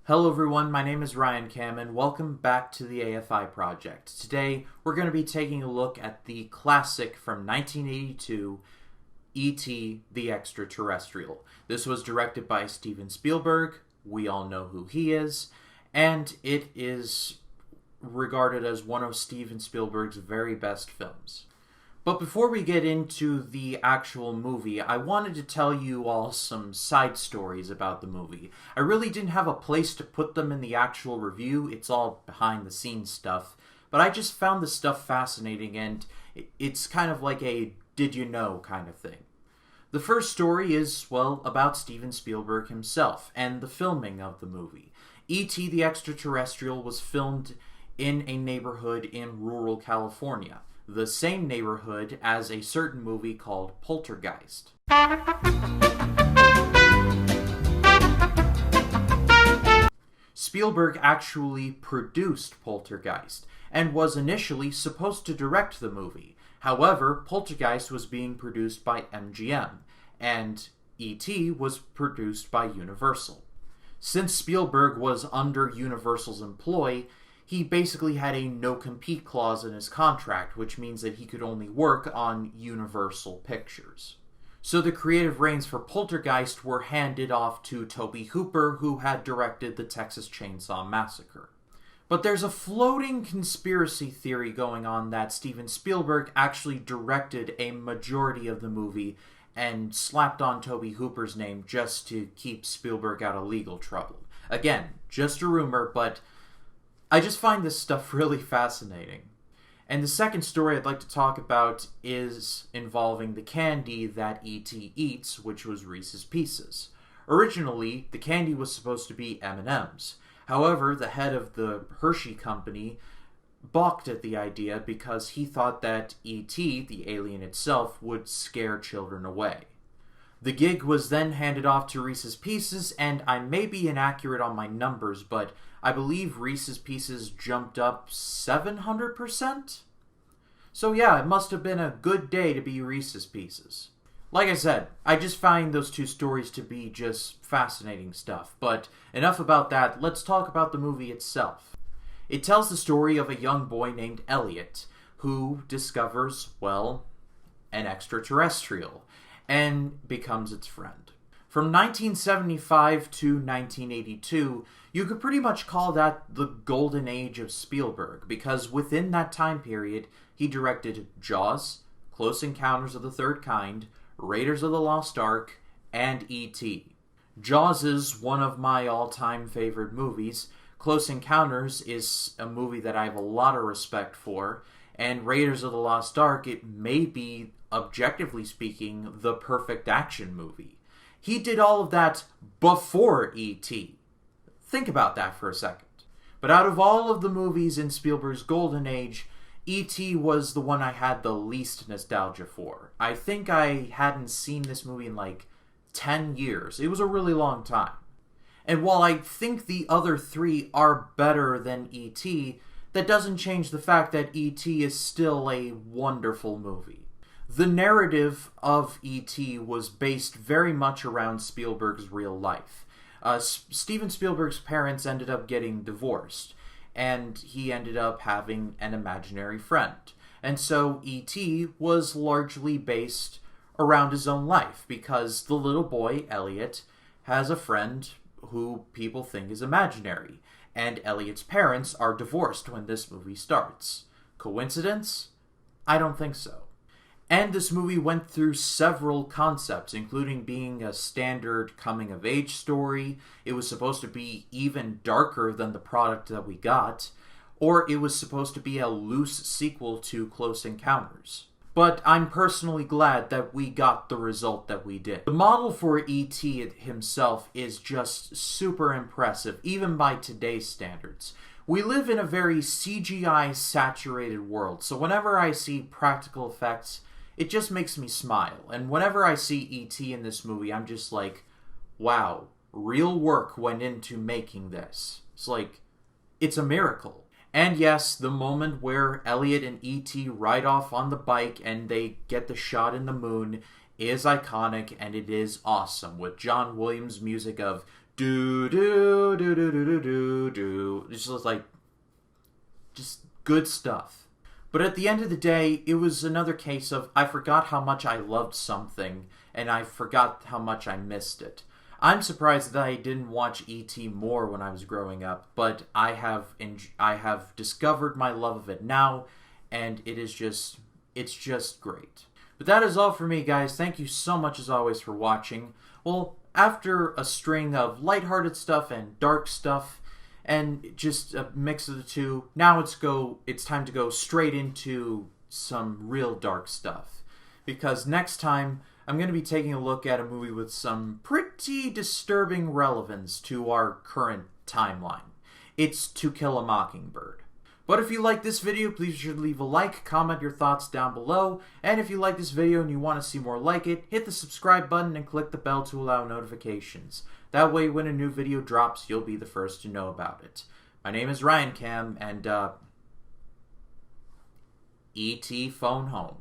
Hello everyone, my name is Ryan Cam and welcome back to the AFI project. Today we're going to be taking a look at the classic from 1982, E.T. the Extraterrestrial. This was directed by Steven Spielberg, we all know who he is, and it is regarded as one of Steven Spielberg's very best films. But before we get into the actual movie, I wanted to tell you all some side stories about the movie. I really didn't have a place to put them in the actual review, it's all behind the scenes stuff, but I just found this stuff fascinating and it's kind of like a did you know kind of thing. The first story is, well, about Steven Spielberg himself and the filming of the movie. E.T. the Extraterrestrial was filmed in a neighborhood in rural California. The same neighborhood as a certain movie called Poltergeist. Spielberg actually produced Poltergeist, and was initially supposed to direct the movie. However, Poltergeist was being produced by MGM, and E.T. was produced by Universal. Since Spielberg was under Universal's employ, he basically had a no-compete clause in his contract, which means that he could only work on Universal Pictures. So the creative reins for Poltergeist were handed off to Tobe Hooper, who had directed the Texas Chainsaw Massacre. But there's a floating conspiracy theory going on that Steven Spielberg actually directed a majority of the movie and slapped on Tobe Hooper's name just to keep Spielberg out of legal trouble. Again, just a rumor, but I just find this stuff really fascinating. And the second story I'd like to talk about is involving the candy that E.T. eats, which was Reese's Pieces. Originally, the candy was supposed to be M&M's. However, the head of the Hershey company balked at the idea because he thought that E.T., the alien itself, would scare children away. The gig was then handed off to Reese's Pieces, and I may be inaccurate on my numbers, but I believe Reese's Pieces jumped up 700%? So yeah, it must have been a good day to be Reese's Pieces. Like I said, I just find those two stories to be just fascinating stuff, but enough about that, let's talk about the movie itself. It tells the story of a young boy named Elliot, who discovers, well, an extraterrestrial, and becomes its friend. From 1975 to 1982, you could pretty much call that the golden age of Spielberg, because within that time period, he directed Jaws, Close Encounters of the Third Kind, Raiders of the Lost Ark, and E.T. Jaws is one of my all-time favorite movies. Close Encounters is a movie that I have a lot of respect for, and Raiders of the Lost Ark, it may be, objectively speaking, the perfect action movie. He did all of that before E.T. Think about that for a second. But out of all of the movies in Spielberg's golden age, E.T. was the one I had the least nostalgia for. I think I hadn't seen this movie in like 10 years. It was a really long time. And while I think the other three are better than E.T., that doesn't change the fact that E.T. is still a wonderful movie. The narrative of E.T. was based very much around Spielberg's real life. Steven Spielberg's parents ended up getting divorced, and he ended up having an imaginary friend. And so E.T. was largely based around his own life, because the little boy, Elliot, has a friend who people think is imaginary, and Elliot's parents are divorced when this movie starts. Coincidence? I don't think so. And this movie went through several concepts, including being a standard coming-of-age story. It was supposed to be even darker than the product that we got, or it was supposed to be a loose sequel to Close Encounters. But I'm personally glad that we got the result that we did. The model for E.T. himself is just super impressive, even by today's standards. We live in a very CGI-saturated world, so whenever I see practical effects, it just makes me smile. And whenever I see E.T. in this movie, I'm just like, wow, real work went into making this. It's like, it's a miracle. And yes, the moment where Elliot and E.T. ride off on the bike and they get the shot in the moon is iconic and it is awesome, with John Williams' music of do do do do do do do do. It's just like, just good stuff. But at the end of the day, it was another case of I forgot how much I loved something, and I forgot how much I missed it. I'm surprised that I didn't watch E.T. more when I was growing up, but I have discovered my love of it now, and it's just great. But that is all for me, guys. Thank you so much as always for watching. Well, after a string of lighthearted stuff and dark stuff, and just a mix of the two, now it's time to go straight into some real dark stuff. Because next time, I'm going to be taking a look at a movie with some pretty disturbing relevance to our current timeline. It's To Kill a Mockingbird. But if you like this video, please be sure to leave a like, comment your thoughts down below, and if you like this video and you want to see more like it, hit the subscribe button and click the bell to allow notifications. That way, when a new video drops, you'll be the first to know about it. My name is Ryan Cam, and E.T. Phone Home.